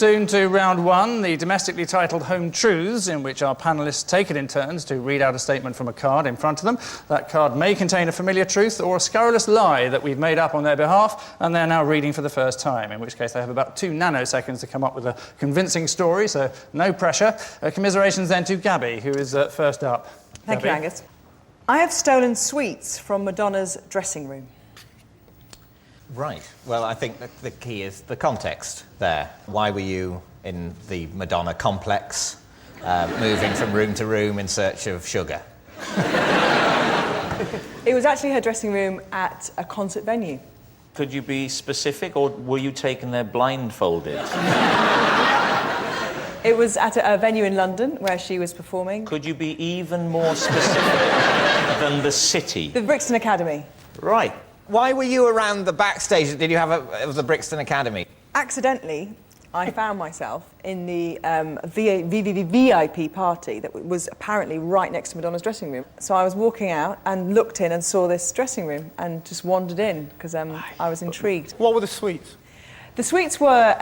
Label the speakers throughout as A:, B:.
A: soon to round one, the domestically titled Home Truths, in which our panellists take it in turns to read out a statement from a card in front of them. That card may contain a familiar truth or a scurrilous lie that we've made up on their behalf, and they're now reading for the first time, in which case they have about 2 nanoseconds to come up with a convincing story, so no pressure. Commiserations then to Gabby, who is first up.
B: Thank you, Angus. I have stolen sweets from Madonna's dressing room.
C: Right. Well, I think the key is the context there. Why were you in the Madonna complex, moving from room to room in search of sugar?
B: It was actually her dressing room at a concert venue.
D: Could you be specific, or were you taken there blindfolded?
B: It was at a venue in London where she was performing.
D: Could you be even more specific than the city?
B: The Brixton Academy.
D: Right.
C: Why were you around the backstage? Did you have it was the Brixton Academy?
B: Accidentally, I found myself in the VIP party that was apparently right next to Madonna's dressing room. So I was walking out and looked in and saw this dressing room and just wandered in because I was intrigued.
E: What were the sweets?
B: The sweets were,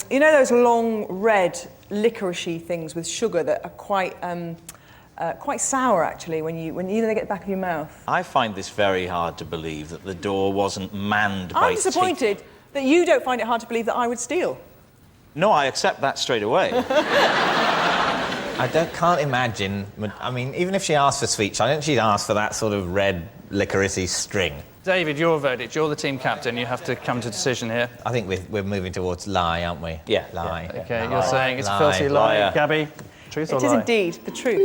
B: you know those long red licoricey things with sugar that are quite sour, actually, when you they get the back of your mouth.
D: I find this very hard to believe that the door wasn't manned by
B: I'm disappointed that you don't find it hard to believe that I would steal.
D: No, I accept that straight away.
C: I can't imagine... I mean, even if she asked for sweets, I don't think she'd ask for that sort of red licoricey string.
A: David, your verdict. You're the team captain. You have to come to a decision here.
C: I think we're moving towards lie, aren't we?
D: Yeah.
C: Lie.
A: Yeah. OK,
C: lie.
A: you're saying it's a filthy lie.
D: Liar.
A: Gabby, truth or lie?
B: It is indeed the truth.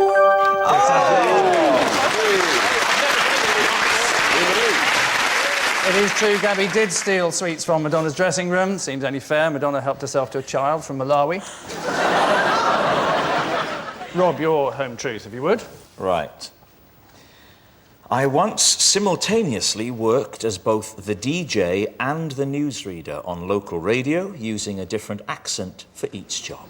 A: It is true, Gabby did steal sweets from Madonna's dressing room. Seems only fair. Madonna helped herself to a child from Malawi. Rob, your home truth, if you would.
D: Right. I once simultaneously worked as both the DJ and the newsreader on local radio, using a different accent for each job.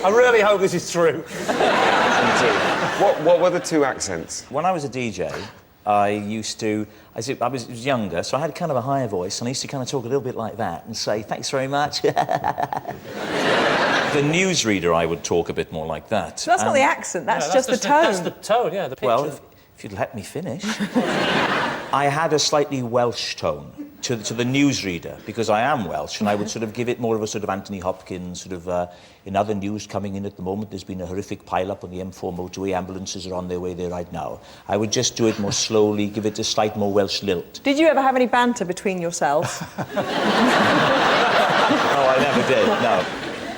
E: I really hope this is true.
F: What were the 2 accents?
D: When I was a DJ, I was younger, so I had kind of a higher voice, and I used to kind of talk a little bit like that and say, thanks very much. The newsreader, I would talk a bit more like that.
B: So that's not the accent, that's just the tone.
E: That's the tone, yeah, the pitch.
D: Well, if you'd let me finish. I had a slightly Welsh tone to the newsreader, because I am Welsh, and I would sort of give it more of a sort of Anthony Hopkins, sort of, in other news coming in at the moment, there's been a horrific pile-up on the M4 motorway, ambulances are on their way there right now. I would just do it more slowly, give it a slight more Welsh lilt.
B: Did you ever have any banter between yourselves?
D: No, I never did, no.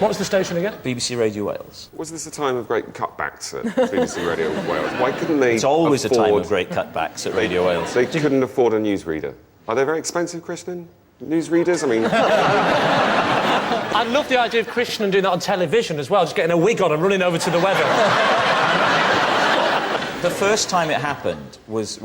E: What was the station again?
D: BBC Radio Wales.
F: Was this a time of great cutbacks at BBC Radio Wales? Why couldn't they
D: It's always
F: afford...
D: a time of great cutbacks at Radio Wales.
F: They couldn't afford a newsreader. Are they very expensive, Kristen? Newsreaders? I mean...
E: I love the idea of Christian doing that on television as well, just getting a wig on and running over to the weather.
D: The first time it happened was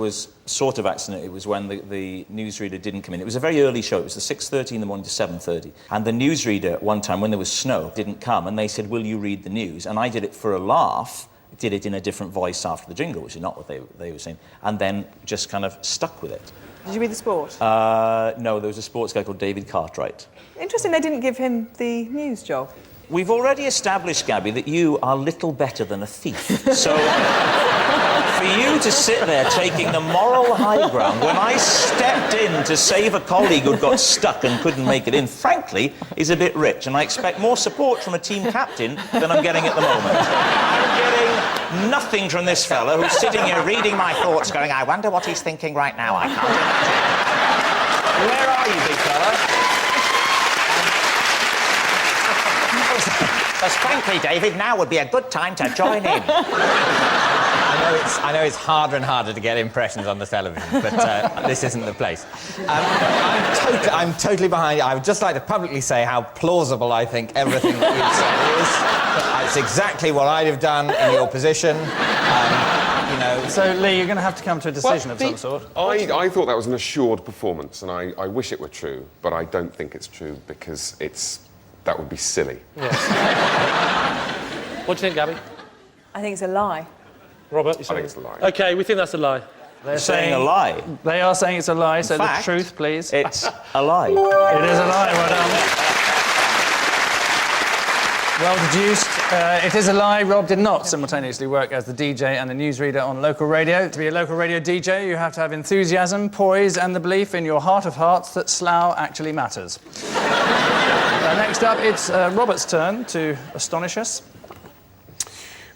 D: sort of accident. It was when the newsreader didn't come in. It was a very early show. It was the 6:30 in the morning to 7:30. And the newsreader, one time, when there was snow, didn't come. And they said, will you read the news? And I did it for a laugh, did it in a different voice after the jingle, which is not what they were saying, and then just kind of stuck with it.
B: Did you read the sport?
D: No, there was a sports guy called David Cartwright.
B: Interesting they didn't give him the news job.
D: We've already established, Gabby, that you are little better than a thief. So, for you to sit there taking the moral high ground when I stepped in to save a colleague who'd got stuck and couldn't make it in, frankly, is a bit rich. And I expect more support from a team captain than I'm getting at the moment. I'm getting nothing from this fella who's sitting here reading my thoughts going, I wonder what he's thinking right now, I can't imagine. Where are you, big fella? Because frankly, David, now would be a good time to join in.
C: I know it's harder and harder to get impressions on the television, but this isn't the place. I'm totally behind you. I would just like to publicly say how plausible I think everything that you've said is. It's exactly what I'd have done in your position. You know.
A: So, Lee, you're going to have to come to a decision of some sort.
F: I thought that was an assured performance, and I wish it were true, but I don't think it's true because that would be silly.
E: Yeah. What do you think, Gabby?
B: I think it's a lie.
E: Robert, you
F: I think it's a lie.
E: OK, we think that's a lie.
A: They're
D: saying a lie.
A: They are saying it's a lie, so
D: fact,
A: the truth, please.
D: It's a lie.
A: It is a lie, well done. Well deduced. It is a lie. Rob did not simultaneously work as the DJ and the newsreader on local radio. To be a local radio DJ, you have to have enthusiasm, poise, and the belief in your heart of hearts that Slough actually matters. Next up, it's Robert's turn to astonish us.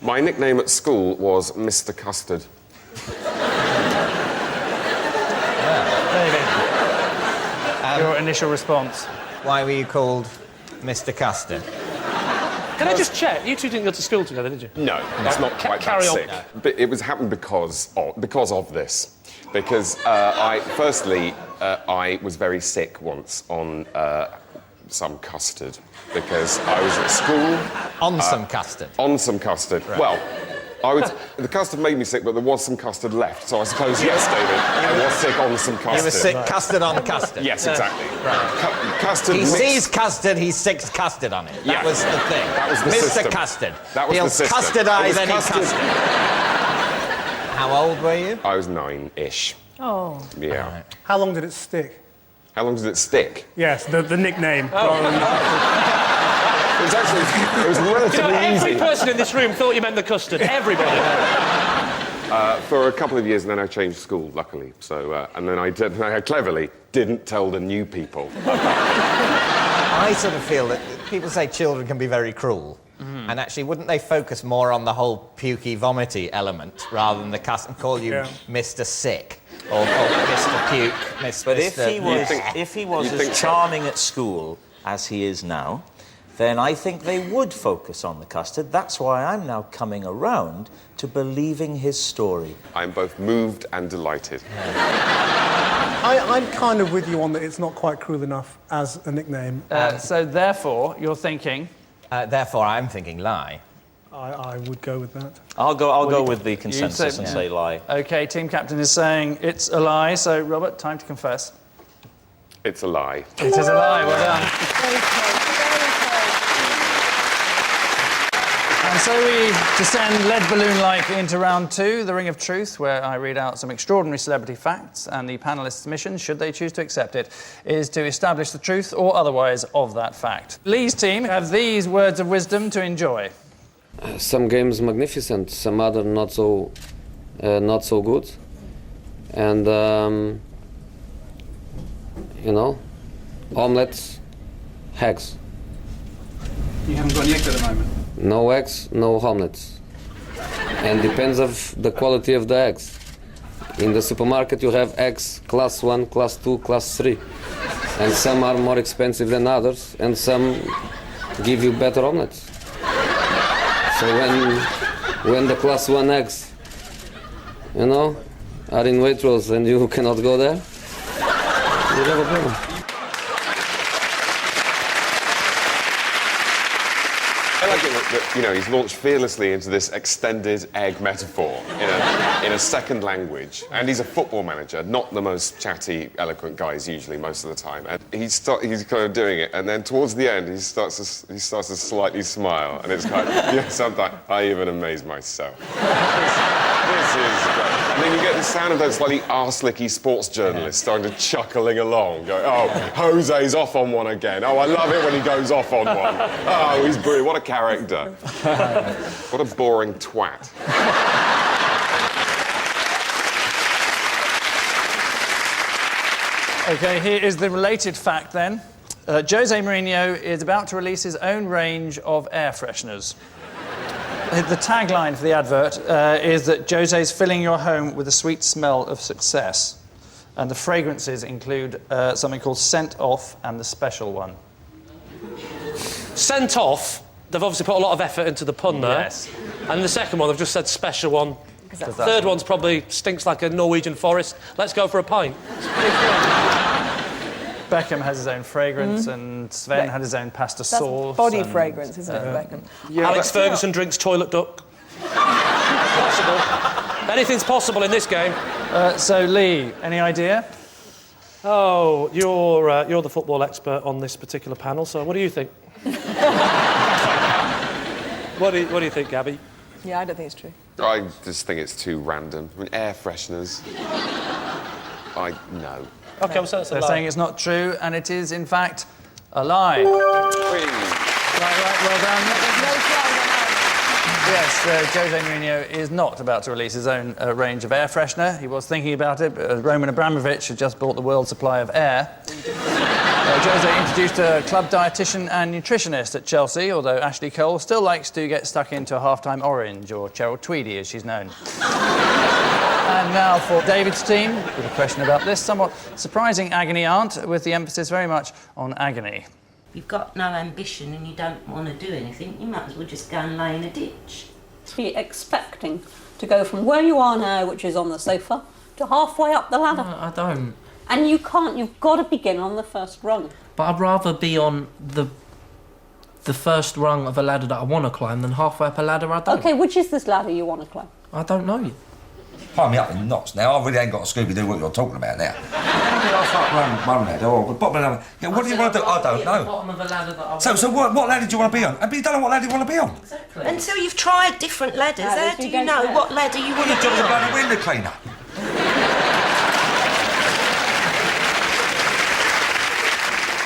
F: My nickname at school was Mr. Custard.
A: There you go. Your initial response.
C: Why were you called Mr. Custard?
E: Can I just check? You two didn't go to school together, did you?
F: No, it's not quite
E: carry
F: that
E: on.
F: sick. But it happened because of this. Because I was very sick once on some custard because I was at school.
C: On some custard?
F: On some custard.
C: Right.
F: Well, the custard made me sick, but there was some custard left, so I suppose, yes, David, I was sick on some custard.
C: You were sick custard on custard?
F: Yes, exactly.
C: Right.
F: Custard
C: He
F: mixed...
C: sees custard, he sicks custard on it. That
F: Yeah.
C: was the thing.
F: That was the
C: Mr.
F: system.
C: Custard.
F: That was
C: He'll
F: the system.
C: custardise
F: It was
C: any
F: custard.
C: custard. How old were you?
F: I was 9-ish.
B: Oh.
F: Yeah.
C: Right.
G: How long did it stick?
F: How long did it stick?
G: Yes, the nickname.
F: It was relatively
E: Every
F: easy.
E: person in this room thought you meant the custard. Everybody.
F: For a couple of years, and then I changed school, luckily. So, and then I cleverly didn't tell the new people.
C: I sort of feel that people say children can be very cruel. And actually, wouldn't they focus more on the whole pukey, vomity element rather than the custom call you Mr. Sick or Mr. Puke, Mr.
D: But if he was
F: You
D: as
F: think so?
D: charming at school as he is now, then I think they would focus on the custard. That's why I'm now coming around to believing his story.
F: I'm both moved and delighted.
G: I'm kind of with you on that it's not quite cruel enough as a nickname.
A: So therefore, you're thinking...
C: Therefore, I'm thinking lie.
G: I would go with that.
D: I'll go with the consensus and say lie.
A: OK, team captain is saying it's a lie, so Robert, time to confess.
F: It's a lie.
A: It is a lie, well done.
B: Very close, very close.
A: And so we descend lead balloon-like into round two, the Ring of Truth, where I read out some extraordinary celebrity facts, and the panellists' mission, should they choose to accept it, is to establish the truth or otherwise of that fact. Lee's team have these words of wisdom to enjoy.
H: Some games magnificent, some other not so good, and omelets, eggs.
A: You haven't got any eggs at the moment.
H: No eggs, no omelets. And depends of the quality of the eggs. In the supermarket you have eggs class 1, class 2, class 3. And some are more expensive than others, and some give you better omelets. So when the class 1 eggs, are in Waitrose and you cannot go there, you have a problem.
F: I like it that he's launched fearlessly into this extended egg metaphor in a second language, and he's a football manager, not the most chatty, eloquent guys usually most of the time. And he's kind of doing it, and then towards the end he starts to slightly smile, and it's kind of sometimes I even amaze myself. This is great. And then you get the sound of those slightly arse-licky sports journalists starting to chuckling along, going, "Oh, Jose's off on one again. Oh, I love it when he goes off on one. Oh, he's brilliant. What a character. What a boring twat."
A: OK, here is the related fact then. Jose Mourinho is about to release his own range of air fresheners. The tagline for the advert is that Jose's filling your home with the sweet smell of success. And the fragrances include something called Scent Off and the special one.
E: Sent off. They've obviously put a lot of effort into the pun there.
A: Yes.
E: And the second one, they've just said special one. The third one's probably stinks like a Norwegian forest. Let's go for a pint.
A: Beckham has his own fragrance, and Sven had his own pasta
B: That's
A: sauce.
B: body
A: and,
B: fragrance, isn't it, Beckham?
E: Alex Ferguson drinks toilet duck. Possible. Anything's possible in this game.
A: So, Lee, any idea?
E: Oh, you're the football expert on this particular panel, so what do you think? What do you think, Gabby?
B: Yeah, I don't think it's true.
F: I just think it's too random. I mean, air fresheners. No.
E: OK, well, so that's a
A: They're
E: lie.
A: saying it's not true, and it is, in fact, a lie.
F: Whee!
A: Right, well done.
B: No flies on that.
A: Yes, Jose Mourinho is not about to release his own range of air freshener. He was thinking about it, but Roman Abramovich had just bought the world's supply of air. Jose introduced a club dietitian and nutritionist at Chelsea, although Ashley Cole still likes to get stuck into a half-time orange, or Cheryl Tweedy, as she's known. And now for David's team, with a question about this somewhat surprising agony aunt, with the emphasis very much on agony.
I: You've got no ambition and you don't want to do anything, you might as well just go and lay in a ditch.
J: Be expecting to go from where you are now, which is on the sofa, to halfway up the ladder.
K: No, I don't.
J: And you can't, you've got to begin on the first rung.
K: But I'd rather be on the first rung of a ladder that I want to climb than halfway up a ladder I don't.
J: OK, which is this ladder you want to climb?
K: I don't know yet.
L: Tie me up in knots now. I really ain't got a Scooby-Doo what you're talking about now. Maybe I'll start one ladder or the bottom of another. Yeah, what do you want to do? I don't know.
K: The bottom of a ladder that I
L: So what ladder do you want to be on? I mean, you don't know what ladder you want to be on.
K: Exactly.
I: Until you've tried different ladders, how do you know what ladder you want to
L: Your
I: be
L: job's a
I: on?
L: bloody window cleaner.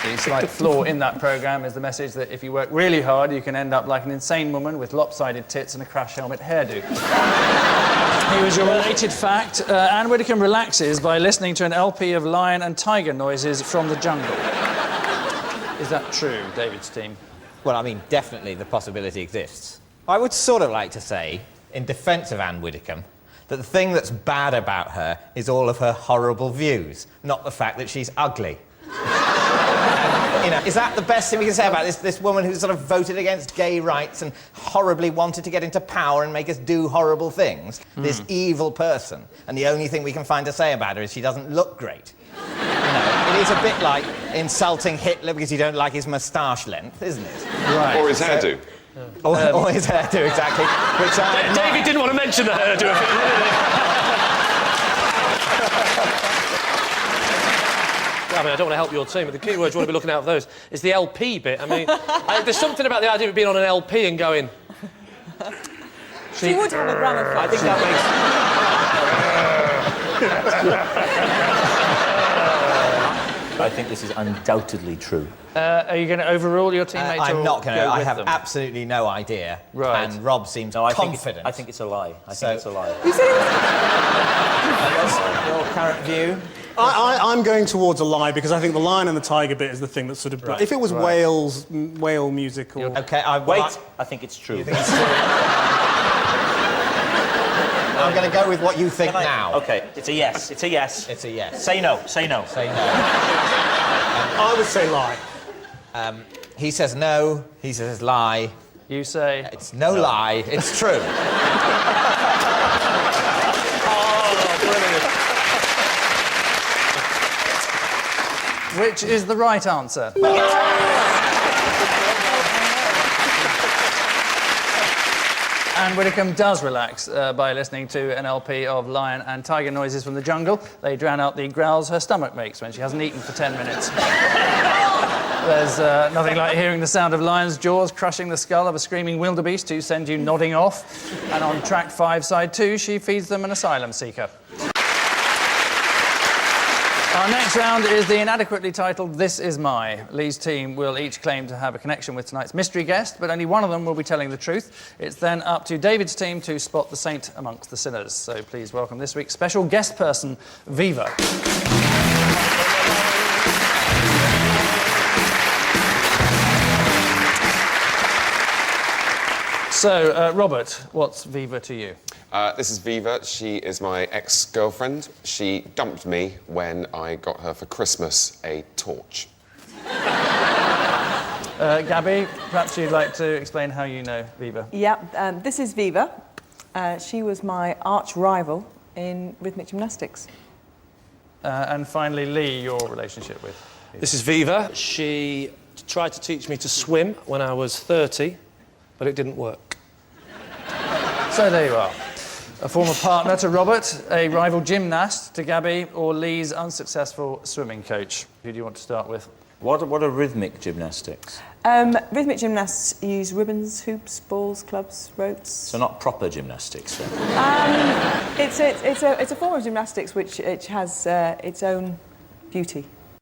A: The slight flaw in that programme is the message that if you work really hard, you can end up like an insane woman with lopsided tits and a crash helmet hairdo. Here is your related fact. Anne Widdecombe relaxes by listening to an LP of lion and tiger noises from the jungle. Is that true, David's team?
C: Well, I mean, definitely the possibility exists. I would sort of like to say, in defence of Anne Widdecombe, that the thing that's bad about her is all of her horrible views, not the fact that she's ugly. You know, is that the best thing we can say about this woman who's sort of voted against gay rights and horribly wanted to get into power and make us do horrible things? This evil person. And the only thing we can find to say about her is she doesn't look great. You know, it is a bit like insulting Hitler because you don't like his moustache length, isn't it?
A: Right.
F: Or his hairdo.
C: Or his hairdo, exactly. Which
E: David didn't want to mention the hairdo of it. I mean, I don't want to help your team, but the key words you want to be looking out for those is the LP bit. I mean, there's something about the idea of being on an LP and going...
B: She would have a gramophone.
C: I think that makes...
D: I think this is undoubtedly true.
A: Are you going to overrule your teammates?
C: I'm
A: or
C: not going to.
A: go
C: I
A: with
C: have
A: them?
C: absolutely no idea.
A: Right.
C: And Rob seems confident.
D: I think it's a lie. I think it's a lie.
B: You said it was...
C: Your current view?
G: I'm going towards a lie because I think the lion and the tiger bit is the thing that's sort of... If it was whale music or...
C: OK,
D: Wait, I think it's true.
C: I'm going to go with what you think now.
D: OK, it's a yes. It's a yes.
C: It's a yes.
D: Say no. Say no.
C: Say no.
G: I would say lie.
C: He says no. He says lie.
A: You say...
C: It's no lie. It's true.
A: Which is the right answer? Anne Widdecombe does relax by listening to an LP of lion and tiger noises from the jungle. They drown out the growls her stomach makes when she hasn't eaten for 10 minutes. There's nothing like hearing the sound of lions' jaws crushing the skull of a screaming wildebeest to send you nodding off. And on track 5, side 2, she feeds them an asylum seeker. Our next round is the inadequately titled This Is My. Lee's team will each claim to have a connection with tonight's mystery guest, but only one of them will be telling the truth. It's then up to David's team to spot the saint amongst the sinners. So please welcome this week's special guest person, Viva. So, Robert, what's Viva to you?
F: This is Viva. She is my ex-girlfriend. She dumped me when I got her for Christmas a torch.
A: Gabby, perhaps you'd like to explain how you know Viva.
B: Yeah, this is Viva. She was my arch-rival in rhythmic gymnastics.
A: And finally, Lee, your relationship with Viva.
E: This is Viva. She tried to teach me to swim when I was 30, but it didn't work.
A: So there you are. A former partner to Robert, a rival gymnast to Gabby, or Lee's unsuccessful swimming coach. Who do you want to start with?
D: What are rhythmic gymnastics?
B: Rhythmic gymnasts use ribbons, hoops, balls, clubs, ropes.
D: So not proper gymnastics, then?
B: It's a form of gymnastics which has its own beauty.